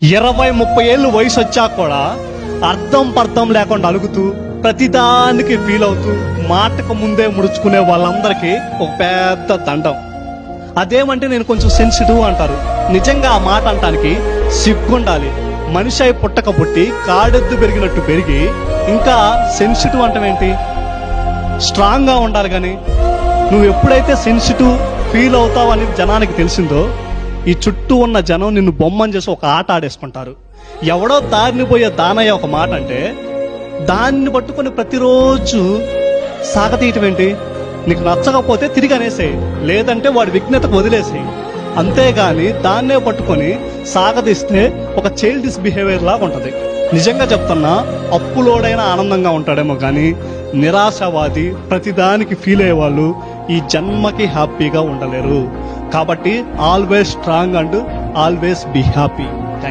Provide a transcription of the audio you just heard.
20-30 ఏళ్ళు వయసు వచ్చాక కూడా అర్థం పర్థం లేకుండా అలుగుతూ ప్రతిదానికి ఫీల్ అవుతూ మాటకు ముందే ముడుచుకునే వాళ్ళందరికీ ఒక పెద్ద దండం. అదేమంటే నేను కొంచెం సెన్సిటివ్ అంటారు. నిజంగా ఆ మాట అంటానికి సిగ్గుండాలి. మనిషి అయి పుట్టక పుట్టి కాడెద్దు పెరిగినట్టు పెరిగి ఇంకా సెన్సిటివ్ అంటావేంటి? స్ట్రాంగ్ గా ఉండాలి. కానీ నువ్వు ఎప్పుడైతే సెన్సిటివ్ ఫీల్ అవుతావు అని జనానికి తెలిసిందో ఈ చుట్టూ ఉన్న జనం నిన్ను బొమ్మని చేసి ఒక ఆట ఆడేసుకుంటారు. ఎవడో దారిని పోయే దానయ్య ఒక మాట అంటే దాన్ని పట్టుకొని ప్రతిరోజు సాగతీయటం ఏంటి? నీకు నచ్చకపోతే తిరిగి అనేసేయి, లేదంటే వాడి విఘ్నతకు వదిలేసేయి. అంతేగాని దాన్నే పట్టుకొని సాగదీస్తే ఒక చైల్డిష్ బిహేవియర్ లాగా ఉంటది. నిజంగా చెప్తున్నా, అప్పులోడైనా ఆనందంగా ఉంటాడేమో కానీ నిరాశవాది ప్రతిదానికి ఫీల్ అయ్యే వాళ్ళు ఈ జన్మకి హ్యాపీగా ఉండలేరు. కాబట్టి always strong and always be happy.